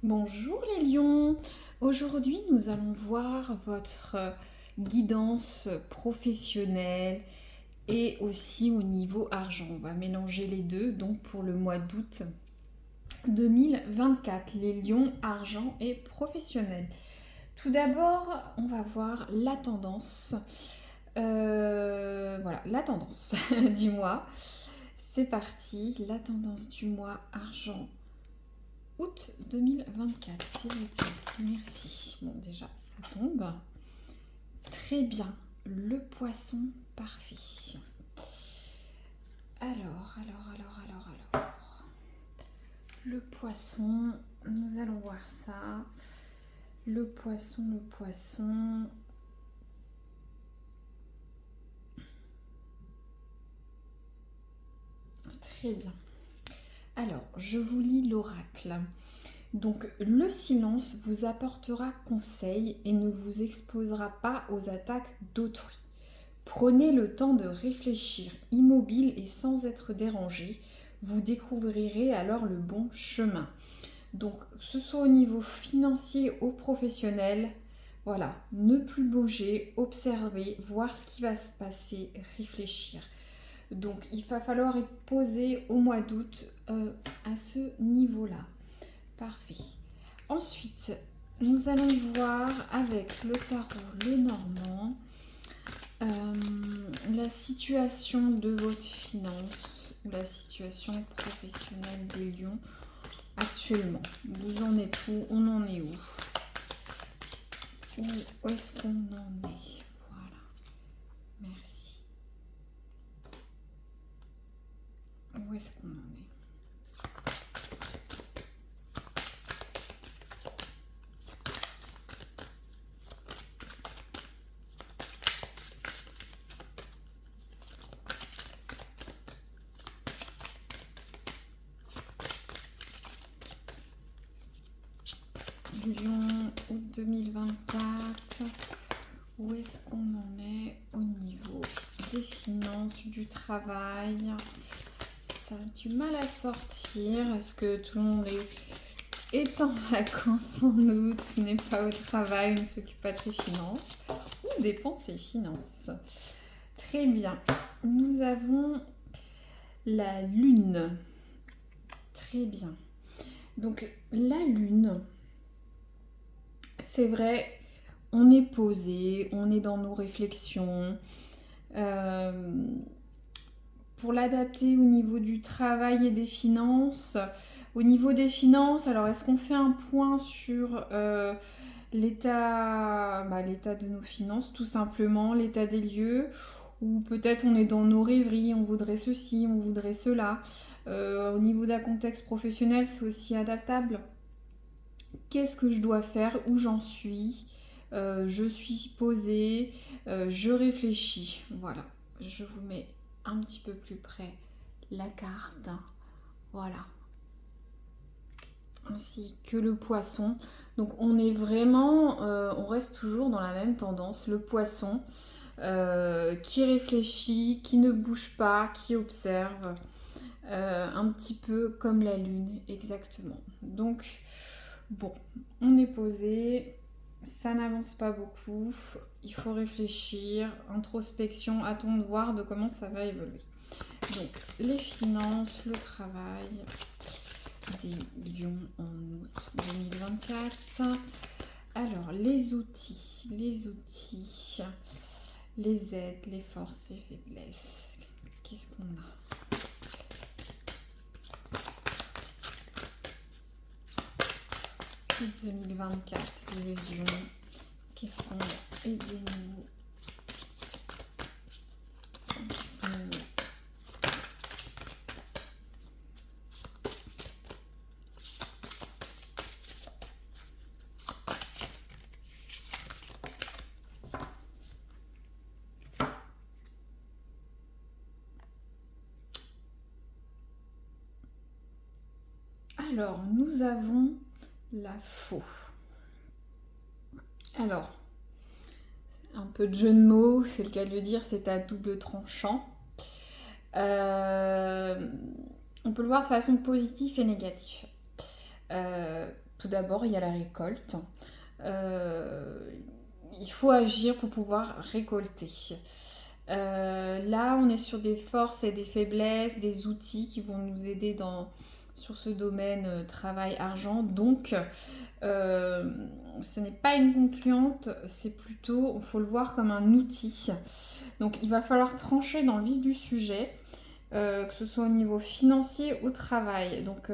Bonjour les lions. Aujourd'hui, nous allons voir votre guidance professionnelle et aussi au niveau argent. On va mélanger les deux, donc pour le mois d'août 2024, les lions, argent et professionnel. Tout d'abord, on va voir la tendance. Voilà, la tendance du mois. C'est parti, la tendance du mois argent août 2024, s'il vous plaît. Merci. Bon, déjà, ça tombe. Très bien. Le poisson, parfait. Alors. Le poisson, nous allons voir ça. Le poisson. Très bien. Alors, je vous lis l'oracle. Donc, le silence vous apportera conseil et ne vous exposera pas aux attaques d'autrui. Prenez le temps de réfléchir, immobile et sans être dérangé. Vous découvrirez alors le bon chemin. Donc, que ce soit au niveau financier ou professionnel, voilà, ne plus bouger, observer, voir ce qui va se passer, réfléchir. Donc, il va falloir être posé au mois d'août à ce niveau-là. Parfait. Ensuite, nous allons voir avec le tarot Lenormand la situation de votre finance ou la situation professionnelle des lions actuellement. Vous en êtes où? On en est où? Où est-ce qu'on en est? Voilà. Merci. Où est-ce qu'on en est? Lyon, août 2024. Où est-ce qu'on en est au niveau des finances, du travail? Ça a du mal à sortir. Est-ce que tout le monde est en vacances en août, n'est pas au travail, ne s'occupe pas de ses finances ou dépense ses finances? Très bien. Nous avons la lune. Très bien. Donc la lune, c'est vrai, on est posé, on est dans nos réflexions. Pour l'adapter au niveau du travail et des finances, au niveau des finances, alors est-ce qu'on fait un point sur l'état de nos finances, tout simplement, l'état des lieux, ou peut-être on est dans nos rêveries, on voudrait ceci, on voudrait cela. Au niveau d'un contexte professionnel, c'est aussi adaptable. Qu'est-ce que je dois faire? Où j'en suis? Je suis posée, je réfléchis. Voilà, je vous mets un petit peu plus près la carte. Voilà. Ainsi que le poisson. Donc on est vraiment, on reste toujours dans la même tendance. Le poisson qui réfléchit, qui ne bouge pas, qui observe. Un petit peu comme la lune, exactement. Donc, bon, on est posé, ça n'avance pas beaucoup, il faut réfléchir, introspection, attendre de voir de comment ça va évoluer. Donc, les finances, le travail des lions en août 2024. Alors, les outils, les aides, les forces, les faiblesses. Qu'est-ce qu'on a? 2024, les lions, qu'est-ce qu'on a? Aidez-nous. Alors, nous avons la faux. Alors, un peu de jeu de mots, c'est le cas de le dire, c'est à double tranchant. On peut le voir de façon positive et négative. Tout d'abord, il y a la récolte. Il faut agir pour pouvoir récolter. Là, on est sur des forces et des faiblesses, des outils qui vont nous aider sur ce domaine travail-argent. Donc, ce n'est pas une concluante, c'est plutôt, il faut le voir comme un outil. Donc, il va falloir trancher dans le vif du sujet. Que ce soit au niveau financier ou travail. Donc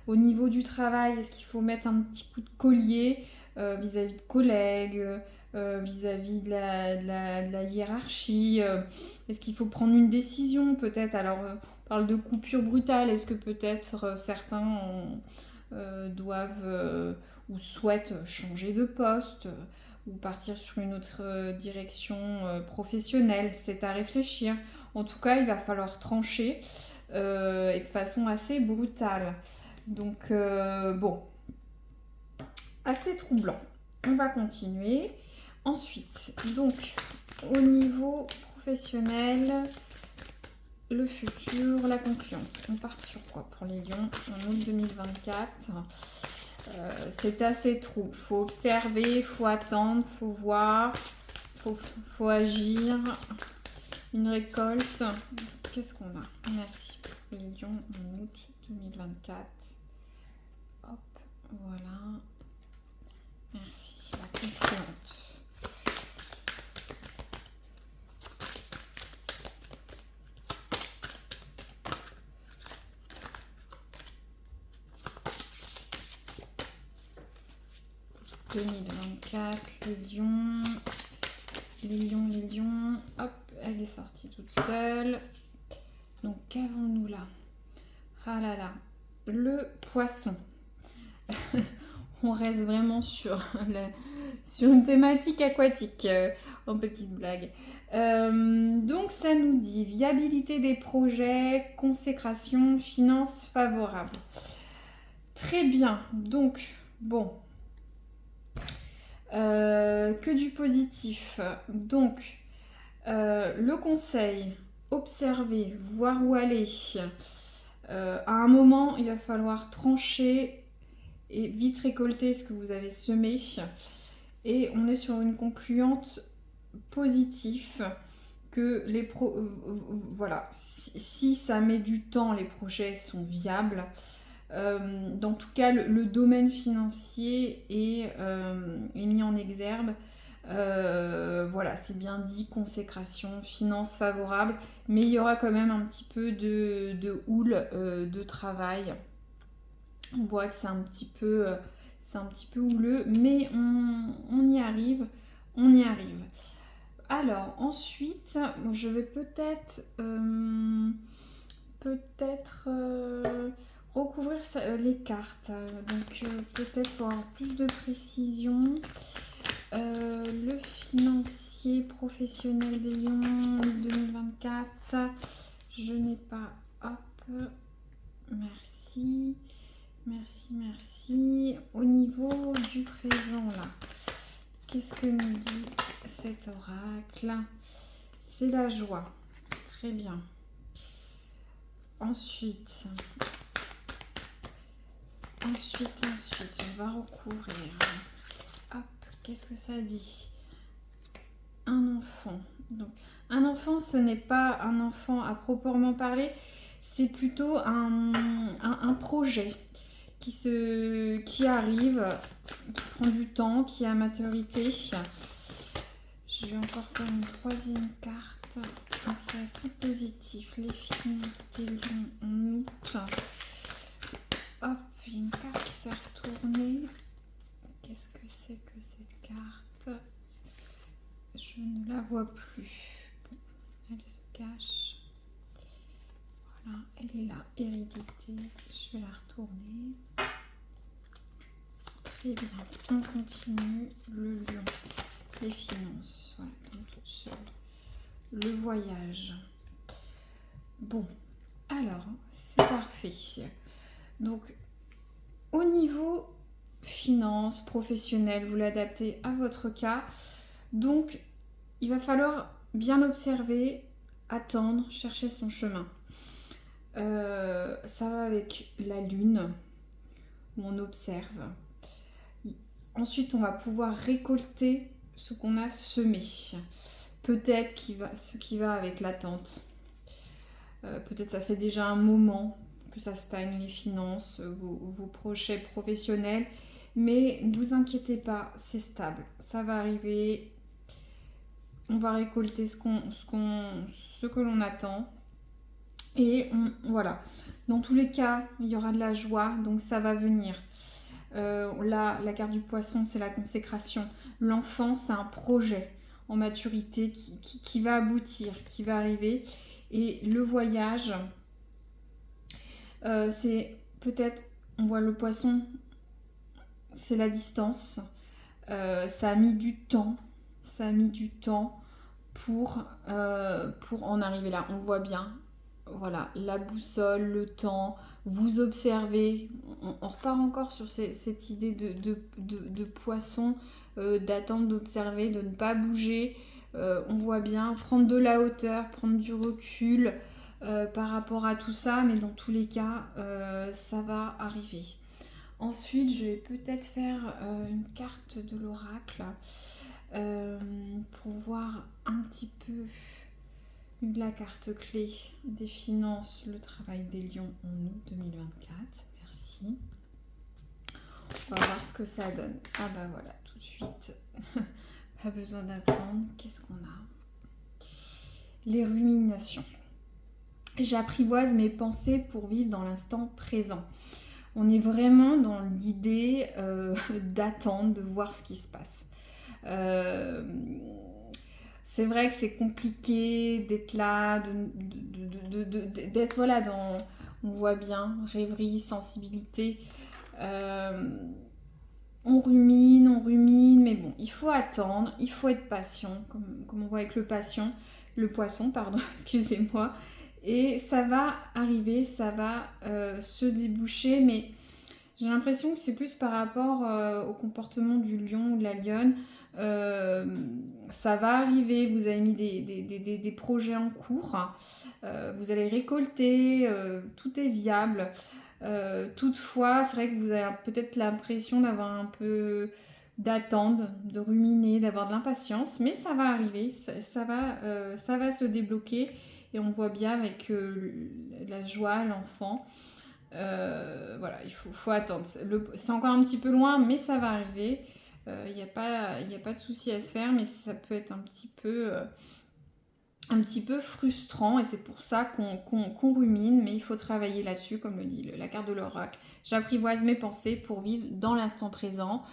au niveau du travail, est-ce qu'il faut mettre un petit coup de collier vis-à-vis de collègues, vis-à-vis de la hiérarchie est-ce qu'il faut prendre une décision peut-être alors on parle de coupure brutale, est-ce que peut-être certains doivent ou souhaitent changer de poste ou partir sur une autre direction professionnelle, c'est à réfléchir. En tout cas, il va falloir trancher et de façon assez brutale. Donc, bon, assez troublant. On va continuer. Ensuite, donc, au niveau professionnel, le futur, la concluante. On part sur quoi pour les lions en août 2024 c'est assez trouble. Il faut observer, il faut attendre, il faut voir, il faut agir. Une récolte. Qu'est-ce qu'on a? Merci. Les lions en août 2024. Hop, voilà. Merci. La concluante. « 2024, les lions, hop, elle est sortie toute seule. Donc, qu'avons-nous là? Ah là là, le poisson. On reste vraiment sur une thématique aquatique, en petite blague. Donc, ça nous dit viabilité des projets, consécration, finances favorables. Très bien, donc, bon... que du positif. Donc, le conseil, observer, voir où aller. À un moment, il va falloir trancher et vite récolter ce que vous avez semé. Et on est sur une concluante positive que voilà, si ça met du temps, les projets sont viables. Dans tout cas, le domaine financier est mis en exergue. Voilà, c'est bien dit, consécration, finances favorables, mais il y aura quand même un petit peu de houle de travail. On voit que c'est un petit peu houleux, mais on y arrive, on y arrive. Alors, ensuite, je vais peut-être recouvrir les cartes. Donc, peut-être pour avoir plus de précision. Le financier professionnel des lions 2024. Je n'ai pas. Hop. Merci. Merci, merci. Au niveau du présent, là. Qu'est-ce que nous dit cet oracle? C'est la joie. Très bien. Ensuite, on va recouvrir. Hop, qu'est-ce que ça dit? Un enfant. Donc, un enfant, ce n'est pas un enfant à proprement parler, c'est plutôt un projet qui arrive, qui prend du temps, qui est à maturité. Je vais encore faire une troisième carte. C'est assez positif. Les finances des lions en août. Hop, il y a une carte qui s'est retournée. Qu'est-ce que c'est que cette carte? Je ne la vois plus. Bon, elle se cache. Voilà, elle est là. Hérédité. Je vais la retourner. Très bien. On continue. Le lion. Les finances. Voilà, comme toute seule. Le voyage. Bon, alors, c'est parfait. Donc, au niveau finance, professionnel, vous l'adaptez à votre cas. Donc, il va falloir bien observer, attendre, chercher son chemin. Ça va avec la lune, où on observe. Ensuite, on va pouvoir récolter ce qu'on a semé. Peut-être ce qui va avec l'attente. Peut-être ça fait déjà un moment que ça stagne les finances, vos projets professionnels. Mais ne vous inquiétez pas, c'est stable. Ça va arriver. On va récolter ce que l'on attend. Et voilà. Dans tous les cas, il y aura de la joie, donc ça va venir. Là, la carte du poisson, c'est la consécration. L'enfant, c'est un projet en maturité qui va aboutir, qui va arriver. Et le voyage, c'est peut-être, on voit le poisson, c'est la distance. Ça a mis du temps. Ça a mis du temps pour en arriver là. On le voit bien. Voilà, la boussole, le temps, vous observez. On repart encore sur cette idée de poisson, d'attendre, d'observer, de ne pas bouger. On voit bien prendre de la hauteur, prendre du recul par rapport à tout ça, mais dans tous les cas, ça va arriver. Ensuite, je vais peut-être faire une carte de l'oracle pour voir un petit peu la carte clé des finances, le travail des lions en août 2024. Merci. On va voir ce que ça donne. Ah bah voilà, tout de suite. Pas besoin d'attendre. Qu'est-ce qu'on a? Les ruminations. J'apprivoise mes pensées pour vivre dans l'instant présent. On est vraiment dans l'idée d'attendre, de voir ce qui se passe. C'est vrai que c'est compliqué d'être là, d'être voilà, on voit bien, rêverie, sensibilité. On rumine, mais bon, il faut attendre, il faut être patient, comme on voit avec le poisson, pardon, excusez-moi. Et ça va arriver, ça va se déboucher, mais j'ai l'impression que c'est plus par rapport au comportement du lion ou de la lionne. Ça va arriver, vous avez mis des projets en cours, vous allez récolter, tout est viable. Toutefois, c'est vrai que vous avez peut-être l'impression d'avoir un peu d'attendre, de ruminer, d'avoir de l'impatience, mais ça va arriver, ça va se débloquer et on voit bien avec la joie, l'enfant. Voilà, il faut attendre. C'est encore un petit peu loin, mais ça va arriver. Il n'y a pas de souci à se faire, mais ça peut être un petit peu frustrant et c'est pour ça qu'on rumine, mais il faut travailler là-dessus, comme le dit la carte de l'oracle. J'apprivoise mes pensées pour vivre dans l'instant présent.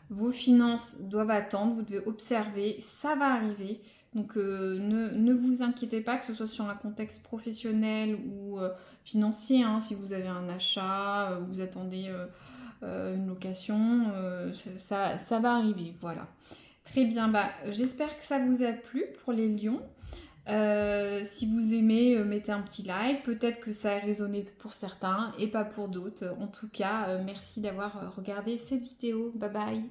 Vos finances doivent attendre, vous devez observer, ça va arriver. Donc ne vous inquiétez pas, que ce soit sur un contexte professionnel ou financier, hein, si vous avez un achat, vous attendez une location, ça va arriver, voilà. Très bien, j'espère que ça vous a plu pour les lions. Si vous aimez, mettez un petit like, peut-être que ça a résonné pour certains et pas pour d'autres. En tout cas, merci d'avoir regardé cette vidéo, bye bye.